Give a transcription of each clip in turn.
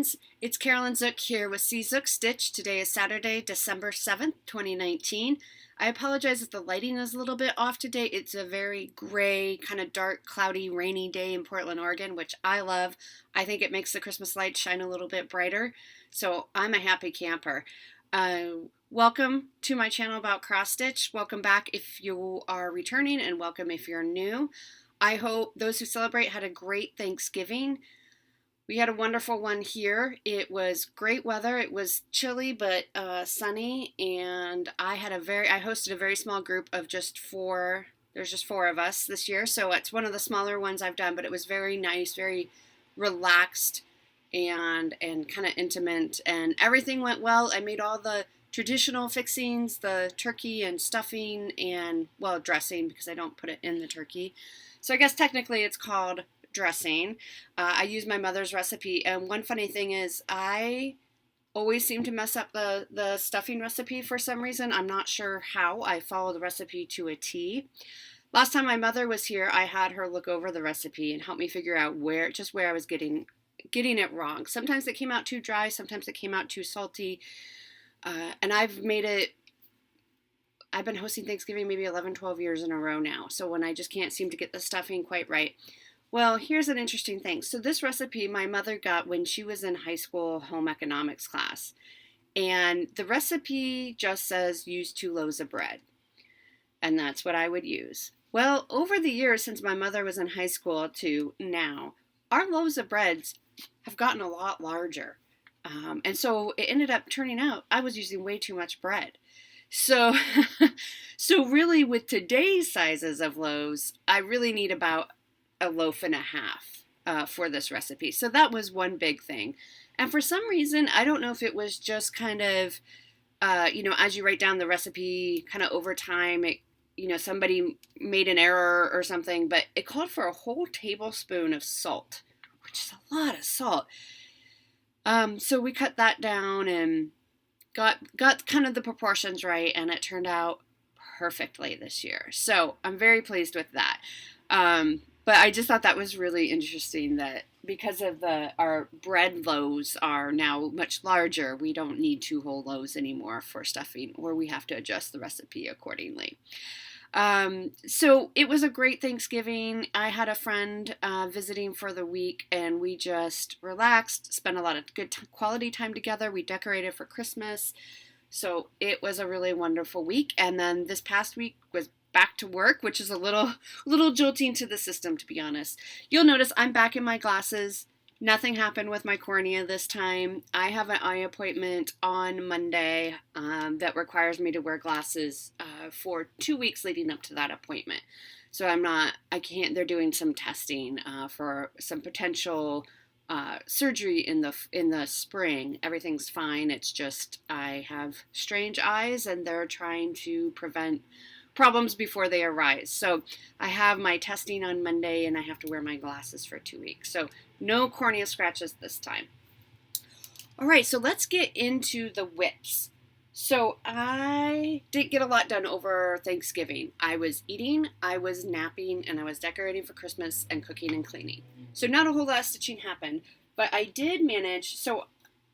friends, it's Carolyn Zook here with C Zook Stitch. Today is Saturday, December 7th, 2019. I apologize if the lighting is a little bit off today. It's a very gray, kind of dark, cloudy, rainy day in Portland, Oregon, which I love. I think it makes the Christmas lights shine a little bit brighter, so I'm a happy camper. Welcome to my channel about cross stitch. Welcome back if you are returning, and welcome if you're new. I hope those who celebrate had a great Thanksgiving. We had a wonderful one here. It was great weather. It was chilly but sunny, and I hosted a very small group of just four. There's just four of us this year, so it's one of the smaller ones I've done, but it was very nice, very relaxed, and kind of intimate, and everything went well. I made all the traditional fixings, the turkey and stuffing, and, well, dressing, because I don't put it in the turkey. So I guess technically it's called dressing. I use my mother's recipe, and one funny thing is I always seem to mess up the stuffing recipe for some reason. I'm not sure how. I follow the recipe to a T. Last time my mother was here, I had her look over the recipe and help me figure out where I was getting it wrong. Sometimes it came out too dry, sometimes it came out too salty, and I've been hosting Thanksgiving maybe 11, 12 years in a row now, so when I just can't seem to get the stuffing quite right. Well, here's an interesting thing. So this recipe my mother got when she was in high school home economics class. And the recipe just says use 2 loaves of bread. And that's what I would use. Well, over the years since my mother was in high school to now, our loaves of breads have gotten a lot larger. And so it ended up turning out I was using way too much bread. So, so really with today's sizes of loaves, I really need about a loaf and a half for this recipe. So that was one big thing. And for some reason, I don't know if it was just kind of, as you write down the recipe kind of over time, somebody made an error or something, but it called for a whole tablespoon of salt, which is a lot of salt. So we cut that down and got kind of the proportions right, and it turned out perfectly this year. So I'm very pleased with that. But I just thought that was really interesting that because of our bread loaves are now much larger, we don't need 2 whole loaves anymore for stuffing, or we have to adjust the recipe accordingly. So it was a great Thanksgiving. I had a friend visiting for the week, and we just relaxed, spent a lot of good quality time together. We decorated for Christmas. So it was a really wonderful week. And then this past week was back to work, which is a little jolting to the system, to be honest. You'll notice I'm back in my glasses. Nothing happened with my cornea this time. I have an eye appointment on Monday that requires me to wear glasses for 2 weeks leading up to that appointment. So they're doing some testing for some potential surgery in the spring. Everything's fine. It's just I have strange eyes, and they're trying to prevent problems before they arise. So I have my testing on Monday, and I have to wear my glasses for 2 weeks. So no cornea scratches this time. All right, so let's get into the whips. So I didn't get a lot done over Thanksgiving. I was eating, I was napping, and I was decorating for Christmas and cooking and cleaning. So not a whole lot of stitching happened, but I did manage. So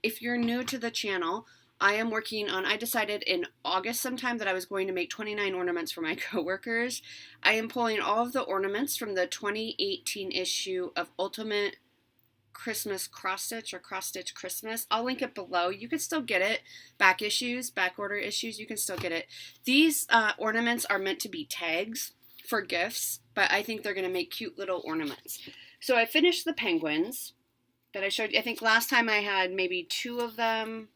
if you're new to the channel, I decided in August sometime that I was going to make 29 ornaments for my coworkers. I am pulling all of the ornaments from the 2018 issue of Ultimate Christmas Cross Stitch, or Cross Stitch Christmas. I'll link it below. You can still get it. Back order issues, you can still get it. These ornaments are meant to be tags for gifts, but I think they're going to make cute little ornaments. So I finished the penguins that I showed you. I think last time I had maybe 2 of them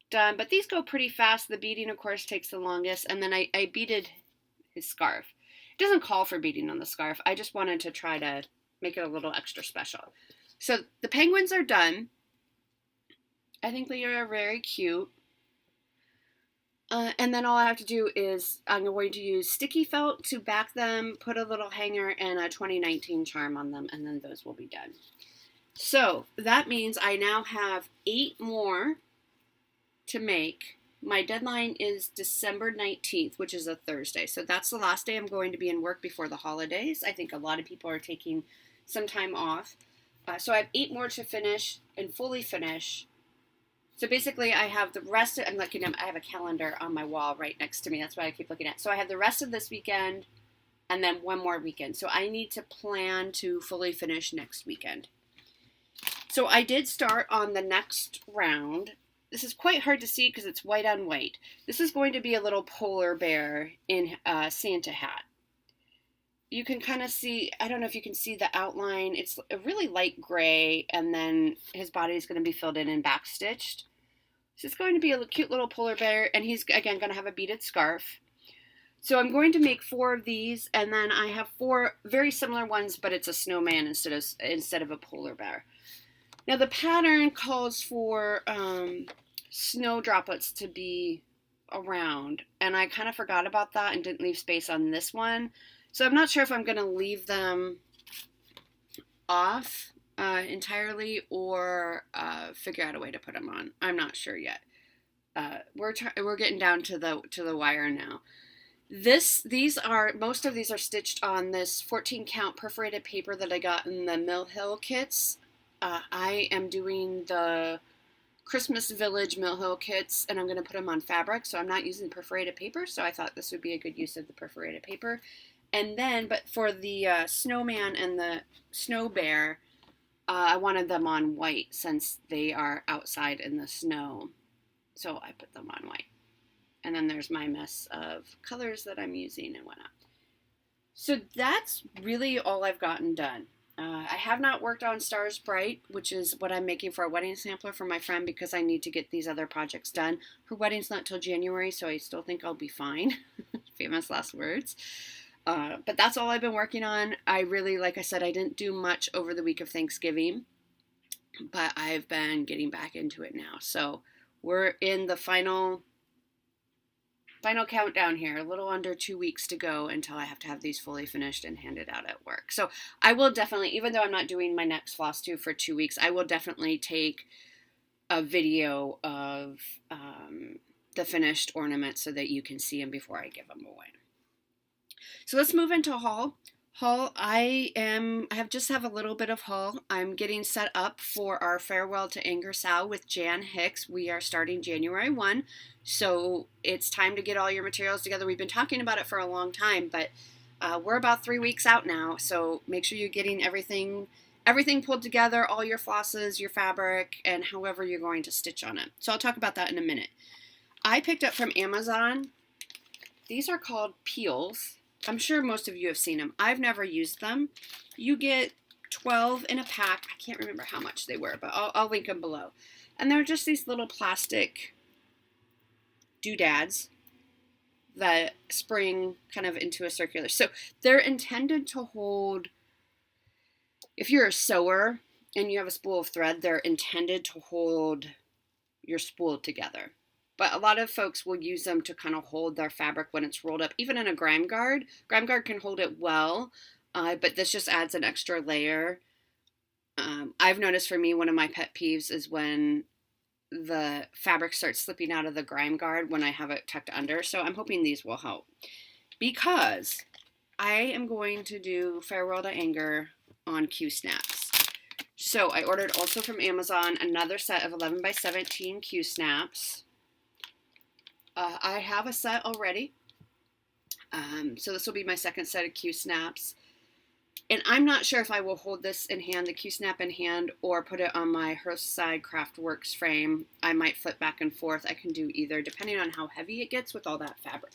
done, but these go pretty fast. The beading, of course, takes the longest, and then I beaded his scarf. It doesn't call for beading on the scarf. I just wanted to try to make it a little extra special. So the penguins are done. I think they are very cute. And then all I have to do is I'm going to use sticky felt to back them, put a little hanger and a 2019 charm on them, and then those will be done. So that means I now have 8 more to make. My deadline is December 19th, which is a Thursday. So that's the last day I'm going to be in work before the holidays. I think a lot of people are taking some time off. So I have 8 more to finish and fully finish. So basically I have the rest of, I'm looking at, I have a calendar on my wall right next to me. That's what I keep looking at. So I have the rest of this weekend and then one more weekend. So I need to plan to fully finish next weekend. So I did start on the next round. This is quite hard to see because it's white on white. This is going to be a little polar bear in a Santa hat. You can kind of see, I don't know if you can see the outline. It's a really light gray, and then his body is going to be filled in and backstitched. So it's going to be a cute little polar bear, and he's, again, going to have a beaded scarf. So I'm going to make 4 of these, and then I have 4 very similar ones, but it's a snowman instead of a polar bear. Now the pattern calls for snow droplets to be around, and I kind of forgot about that and didn't leave space on this one. So I'm not sure if I'm going to leave them off entirely or figure out a way to put them on. I'm not sure yet. We're getting down to the wire now. Most of these are stitched on this 14 count perforated paper that I got in the Mill Hill kits. I am doing the Christmas Village Mill Hill kits, and I'm going to put them on fabric, so I'm not using perforated paper, so I thought this would be a good use of the perforated paper. And then, but for the snowman and the snow bear, I wanted them on white since they are outside in the snow. So I put them on white. And then there's my mess of colors that I'm using and whatnot. So that's really all I've gotten done. I have not worked on Stars Bright, which is what I'm making for a wedding sampler for my friend because I need to get these other projects done. Her wedding's not till January, so I still think I'll be fine. Famous last words. But that's all I've been working on. I really, like I said, I didn't do much over the week of Thanksgiving, but I've been getting back into it now. So we're in the final countdown here, a little under 2 weeks to go until I have to have these fully finished and handed out at work. So I will definitely, even though I'm not doing my next Flosstube for 2 weeks, I will definitely take a video of the finished ornaments so that you can see them before I give them away. So let's move into haul. I have a little bit of haul. I'm getting set up for our Farewell to Anger Sal with Jan Hicks. We are starting January 1, so it's time to get all your materials together. We've been talking about it for a long time, but we're about 3 weeks out now, so make sure you're getting everything pulled together, all your flosses, your fabric, and however you're going to stitch on it. So I'll talk about that in a minute. I picked up from Amazon. These are called peels. I'm sure most of you have seen them. I've never used them. You get 12 in a pack. I can't remember how much they were, but I'll link them below. And they're just these little plastic doodads that spring kind of into a circular. So they're intended to hold, if you're a sewer and you have a spool of thread, they're intended to hold your spool together. But a lot of folks will use them to kind of hold their fabric when it's rolled up. Even in a grime guard. Grime guard can hold it well, but this just adds an extra layer. I've noticed for me, one of my pet peeves is when the fabric starts slipping out of the grime guard when I have it tucked under. So I'm hoping these will help. Because I am going to do Farewell to Anger on Q-snaps. So I ordered also from Amazon another set of 11 by 17 Q-snaps. I have a set already, so this will be my second set of Q-snaps, and I'm not sure if I will hold this in hand, the Q-snap in hand, or put it on my Hearthside Craftworks frame. I might flip back and forth. I can do either, depending on how heavy it gets with all that fabric.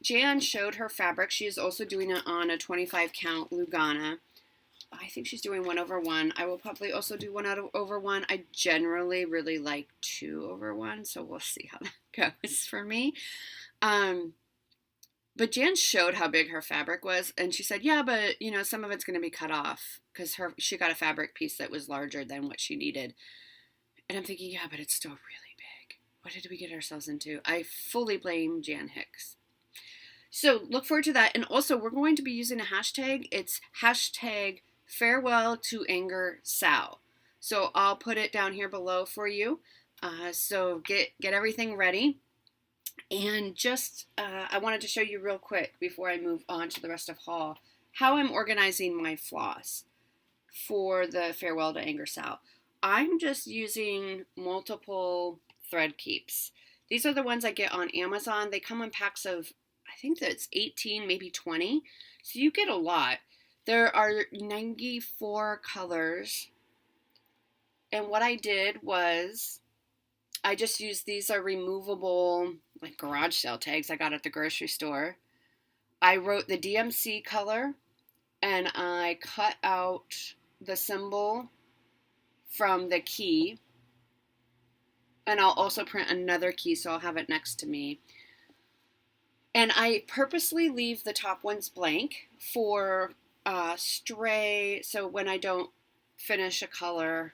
Jan showed her fabric. She is also doing it on a 25 count Lugana. I think she's doing 1/1. I will probably also do 1/1. I generally really like 2/1, so we'll see how that goes for me. But Jan showed how big her fabric was, and she said, yeah, but some of it's going to be cut off because she got a fabric piece that was larger than what she needed. And I'm thinking, yeah, but it's still really big. What did we get ourselves into? I fully blame Jan Hicks. So look forward to that. And also, we're going to be using a hashtag. It's hashtag Farewell to Anger Sal. So I'll put it down here below for you. So get everything ready. And just, I wanted to show you real quick before I move on to the rest of haul, how I'm organizing my floss. for the Farewell to Anger Sal. I'm just using multiple thread keeps. These are the ones I get on Amazon. They come in packs of, I think that's 18, maybe 20. So you get a lot. There are 94 colors. And what I did was I just used, these are removable like garage sale tags I got at the grocery store. I wrote the DMC color and I cut out the symbol from the key. And I'll also print another key so I'll have it next to me. And I purposely leave the top ones blank for stray, so when I don't finish a color,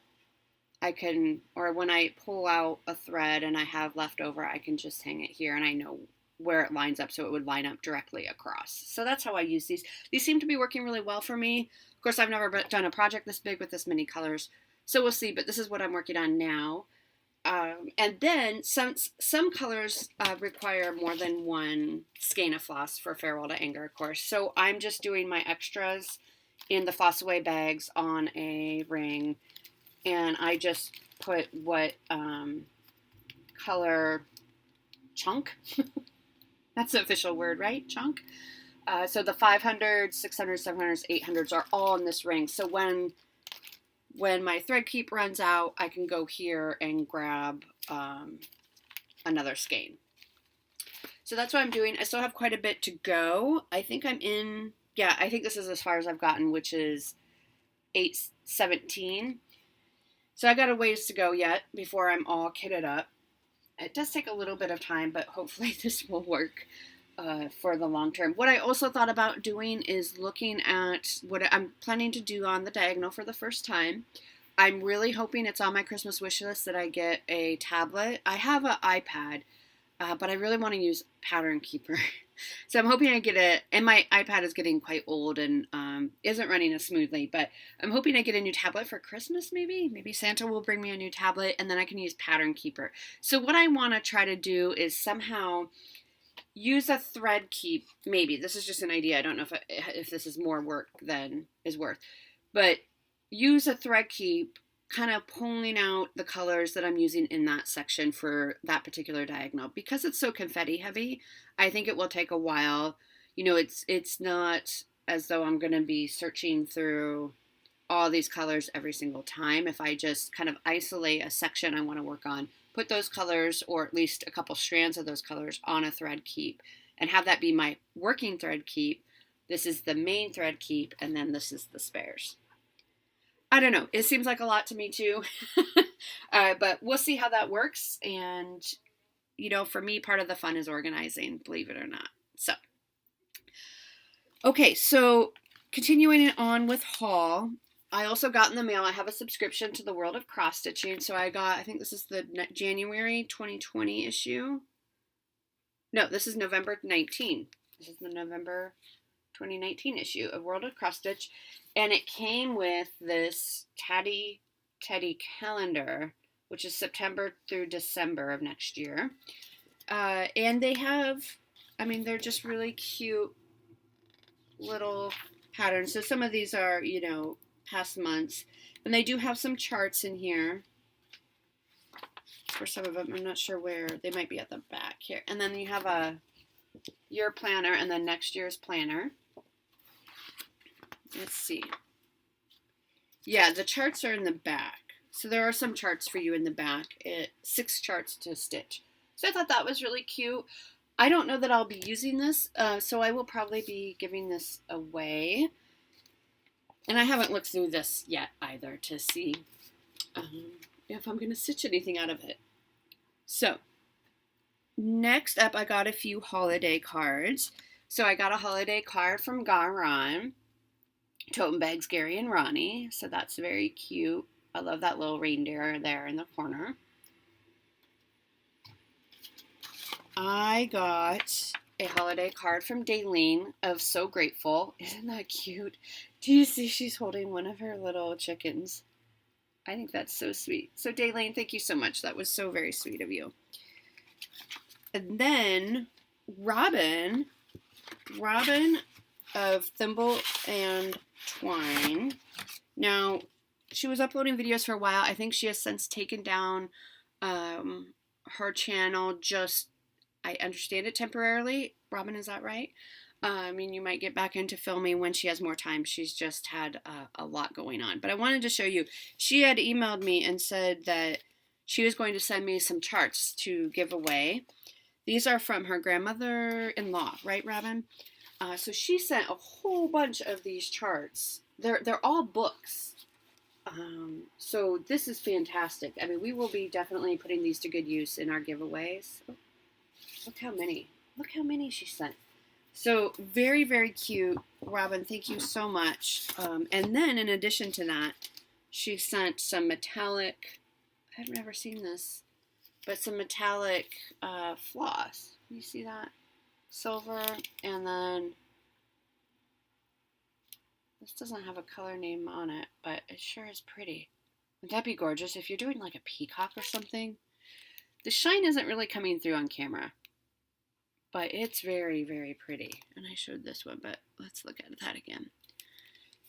I can, or when I pull out a thread and I have leftover, I can just hang it here and I know where it lines up so it would line up directly across. So that's how I use these. These seem to be working really well for me. Of course, I've never done a project this big with this many colors, so we'll see, but this is what I'm working on now. And then some colors require more than one skein of floss for Farewell to Anger, of course. So I'm just doing my extras in the floss away bags on a ring, and I just put what color chunk. That's the official word, right? Chunk. So the 500, 600, 700s, 800s are all in this ring. So when my thread keep runs out, I can go here and grab another skein. So that's what I'm doing. I still have quite a bit to go. I think I'm in, yeah, I think this is as far as I've gotten, which is 817. So I got a ways to go yet before I'm all kitted up. It does take a little bit of time, but hopefully this will work for the long term. What I also thought about doing is looking at what I'm planning to do on the diagonal for the first time. I'm really hoping it's on my Christmas wish list that I get a tablet. I have an iPad, but I really want to use Pattern Keeper. So I'm hoping I get it, and my iPad is getting quite old and isn't running as smoothly, but I'm hoping I get a new tablet for Christmas maybe. Maybe Santa will bring me a new tablet, and then I can use Pattern Keeper. So what I want to try to do is somehow use a thread keep. Maybe this is just an idea. I don't know if this is more work than is worth, but use a thread keep kind of pulling out the colors that I'm using in that section for that particular diagonal. Because it's so confetti heavy, I think it will take a while. You know, it's not as though I'm going to be searching through all these colors every single time. If I just kind of isolate a section I want to work on, put those colors, or at least a couple strands of those colors, on a thread keep and have that be my working thread keep. This is the main thread keep, and then this is the spares. I don't know. It seems like a lot to me too, but we'll see how that works. And, you know, for me, part of the fun is organizing, believe it or not. So, okay, so continuing on with haul, I also got in the mail, I have a subscription to the World of Cross Stitching. So I got, I think this is the January 2020 issue. No, this is November 19. This is the November 2019 issue of World of Cross Stitch. And it came with this Teddy calendar, which is September through December of next year. And they have, I mean, they're just really cute little patterns. So some of these are, you know, past months. And they do have some charts in here. For some of them, I'm not sure where. They might be at the back here. And then you have a year planner and then next year's planner. Let's see. Yeah, the charts are in the back. So there are some charts for you in the back. 6 charts to stitch. So I thought that was really cute. I don't know that I'll be using this, so I will probably be giving this away. And I haven't looked through this yet either to see if I'm going to stitch anything out of it. So, next up, I got a few holiday cards. So I got a holiday card from Garon. Totem Bags, Gary and Ronnie. So that's very cute. I love that little reindeer there in the corner. I got a holiday card from Daylene of So Grateful. Isn't that cute? Do you see she's holding one of her little chickens? I think that's so sweet. So Daylene, thank you so much. That was so very sweet of you. And then Robin of Thimble and Twine Now, she was uploading videos for a while. I think she has since taken down her channel, just, I understand it, temporarily. Robin, is that right? I mean, you might get back into filming when she has more time. She's just had a lot going on. But I wanted to show you. She had emailed me and said that she was going to send me some charts to give away. These are from her grandmother-in-law, right, Robin? So she sent a whole bunch of these charts. They're all books. So this is fantastic. I mean, we will be definitely putting these to good use in our giveaways. Oh, look how many. Look how many she sent. So very, very cute. Robin, thank you so much. And then in addition to that, she sent some metallic, I've never seen this, but some metallic floss. You see that? Silver, and then this doesn't have a color name on it, but it sure is pretty. Would that be gorgeous if you're doing like a peacock or something? The shine isn't really coming through on camera, but it's very, very pretty. And I showed this one, but let's look at that again.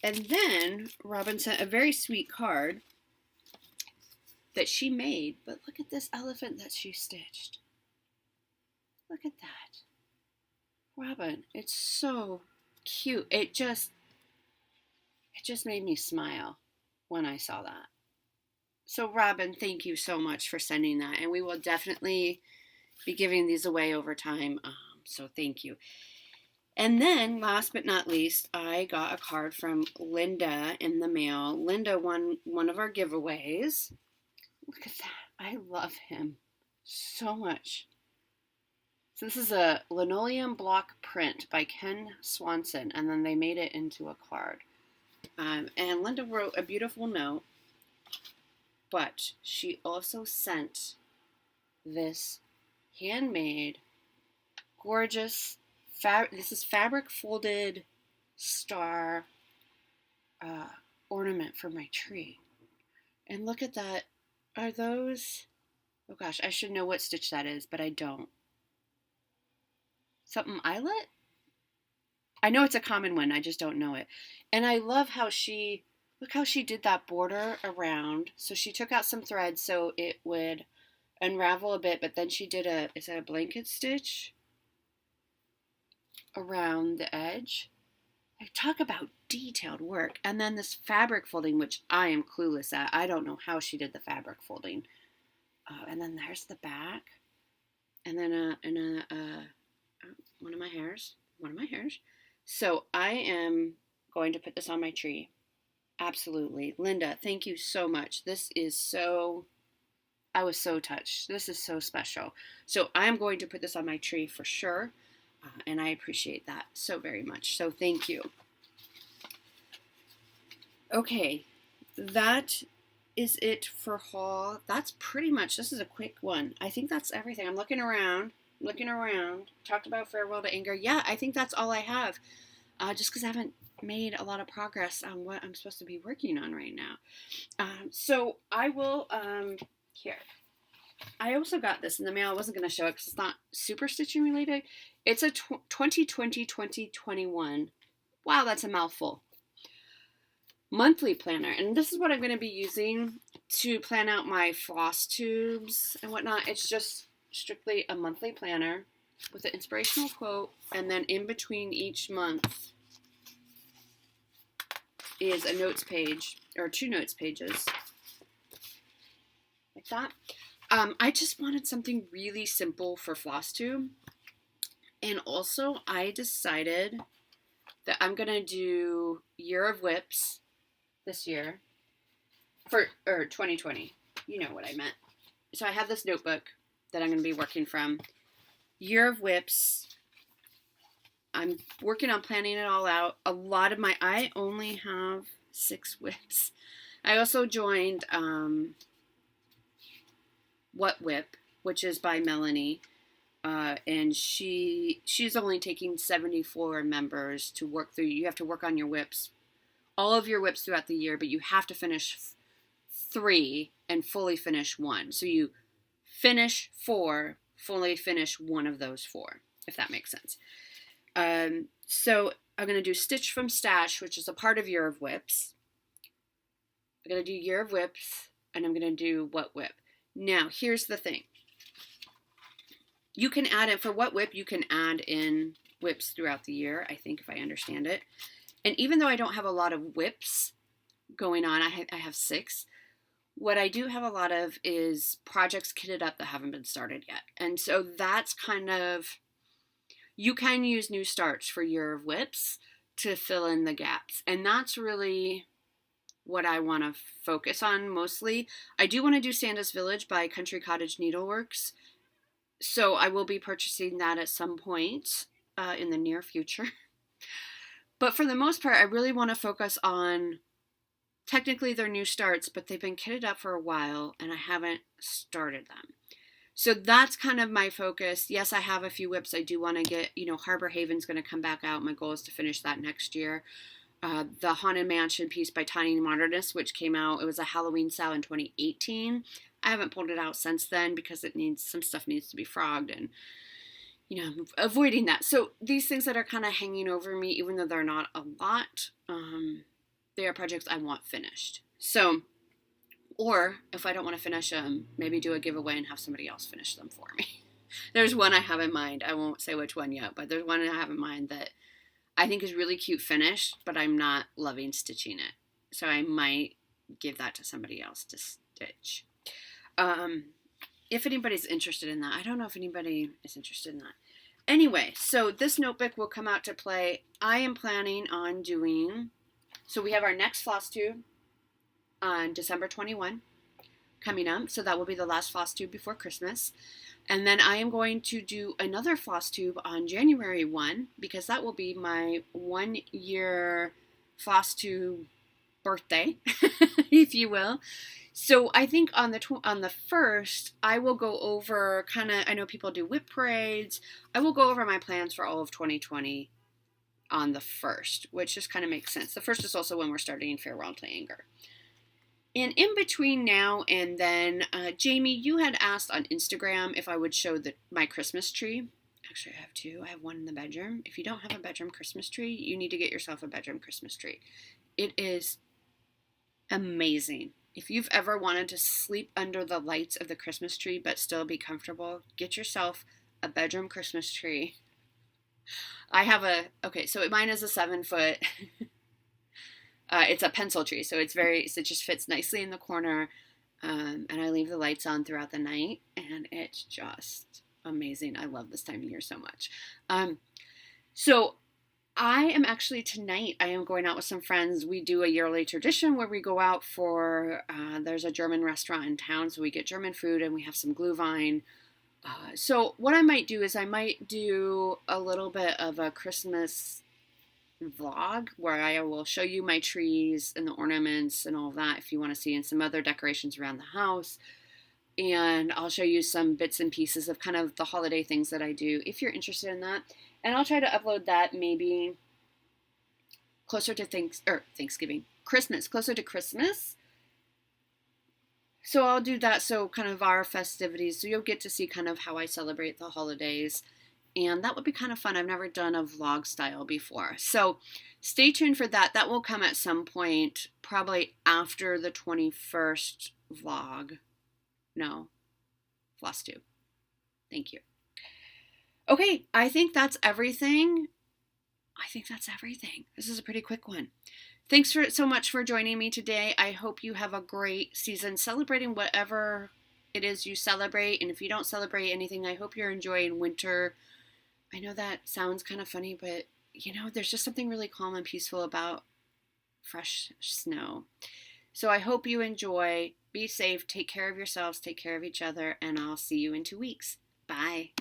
And then Robin sent a very sweet card that she made, but look at this elephant that she stitched. Look at that. Robin, it's so cute. It just made me smile when I saw that. So Robin, thank you so much for sending that, and we will definitely be giving these away over time, so thank you. And then, last but not least, I got a card from Linda in the mail. Linda won one of our giveaways. Look at that. I love him so much. So this is a linoleum block print by Ken Swanson, and then they made it into a card. And Linda wrote a beautiful note, but she also sent this handmade, gorgeous, this is fabric folded star ornament for my tree. And look at that. Are those, oh gosh, I should know what stitch that is, but I don't. Something eyelet? I know it's a common one, I just don't know it. And I love how look how she did that border around. So she took out some thread so it would unravel a bit, but then she did is that a blanket stitch around the edge? I talk about detailed work. And then this fabric folding, which I am clueless at. I don't know how she did the fabric folding. And then there's the back. And then one of my hairs. So I am going to put this on my tree. Absolutely. Linda, thank you so much. This is so, I was so touched. This is so special. So I'm going to put this on my tree for sure. And I appreciate that so very much. So thank you. Okay, that is it for haul. That's pretty much, this is a quick one. I think that's everything. I'm looking around. Talked about Farewell to Anger. Yeah, I think that's all I have. Just because I haven't made a lot of progress on what I'm supposed to be working on right now. So I will, here. I also got this in the mail. I wasn't going to show it because it's not super stitching related. It's a 2020-2021. Wow, that's a mouthful. Monthly planner. And this is what I'm going to be using to plan out my floss tubes and whatnot. It's just strictly a monthly planner with an inspirational quote, and then in between each month is a notes page, or 2 notes pages, like that. I just wanted something really simple for Flosstube, and also I decided that I'm gonna do Year of Whips this year, or 2020, you know what I meant. So I have this notebook that I'm going to be working from. Year of Whips. I'm working on planning it all out. I only have 6 whips. I also joined What Whip, which is by Melanie. And she's only taking 74 members to work through. You have to work on your whips, all of your whips throughout the year, but you have to finish 3 and fully finish 1. So you finish 4, fully finish 1 of those 4, if that makes sense. So I'm going to do Stitch from Stash, which is a part of Year of Whips. I'm going to do Year of Whips, and I'm going to do What Whip. Now, here's the thing. You can add in, for What Whip, you can add in whips throughout the year, I think, if I understand it. And even though I don't have a lot of whips going on, I have 6. What I do have a lot of is projects kitted up that haven't been started yet. And so that's kind of, you can use new starts for Year of Whips to fill in the gaps. And that's really what I want to focus on mostly. I do want to do Santa's Village by Country Cottage Needleworks. So I will be purchasing that at some point in the near future. But for the most part, I really want to focus on, technically they're new starts, but they've been kitted up for a while and I haven't started them. So that's kind of my focus. Yes, I have a few whips I do want to get. Harbor Haven's going to come back out. My goal is to finish that next year. The Haunted Mansion piece by Tiny Modernist, which came out, it was a Halloween sale in 2018. I haven't pulled it out since then because some stuff needs to be frogged and, avoiding that. So these things that are kind of hanging over me, even though they're not a lot, they are projects I want finished. So, or if I don't want to finish them, maybe do a giveaway and have somebody else finish them for me. There's one I have in mind. I won't say which one yet, but there's one I have in mind that I think is really cute finished, but I'm not loving stitching it. So I might give that to somebody else to stitch. If anybody's interested in that. I don't know if anybody is interested in that. Anyway, so this notebook will come out to play. I am planning on doing, so we have our next Flosstube on December 21 coming up. So that will be the last Flosstube before Christmas. And then I am going to do another Flosstube on January 1 because that will be my 1-year Flosstube birthday, if you will. So I think on the 1st, I will go over I know people do whip parades. I will go over my plans for all of 2020 on the 1st, which just kind of makes sense. The 1st is also when we're starting Farewell to Anger. And in between now and then, Jamie, you had asked on Instagram if I would show my Christmas tree. Actually, I have 2. I have one in the bedroom. If you don't have a bedroom Christmas tree, you need to get yourself a bedroom Christmas tree. It is amazing. If you've ever wanted to sleep under the lights of the Christmas tree but still be comfortable, get yourself a bedroom Christmas tree. I have so mine is a 7-foot. It's a pencil tree, so it just fits nicely in the corner, and I leave the lights on throughout the night, and it's just amazing. I love this time of year so much. So I am actually tonight, I am going out with some friends. We do a yearly tradition where we go out for, there's a German restaurant in town, so we get German food and we have some Glühwein. So what I might do is I might do a little bit of a Christmas vlog where I will show you my trees and the ornaments and all that if you want to see, and some other decorations around the house. And I'll show you some bits and pieces of kind of the holiday things that I do if you're interested in that. And I'll try to upload that maybe closer to Christmas, closer to Christmas. So I'll do that, so kind of our festivities, so you'll get to see kind of how I celebrate the holidays. And that would be kind of fun. I've never done a vlog style before. So stay tuned for that. That will come at some point, probably after the 21st vlog. No, Flosstube. Thank you. Okay, I think that's everything. This is a pretty quick one. Thanks so much for joining me today. I hope you have a great season celebrating whatever it is you celebrate. And if you don't celebrate anything, I hope you're enjoying winter. I know that sounds kind of funny, but there's just something really calm and peaceful about fresh snow. So I hope you enjoy. Be safe. Take care of yourselves. Take care of each other. And I'll see you in 2 weeks. Bye.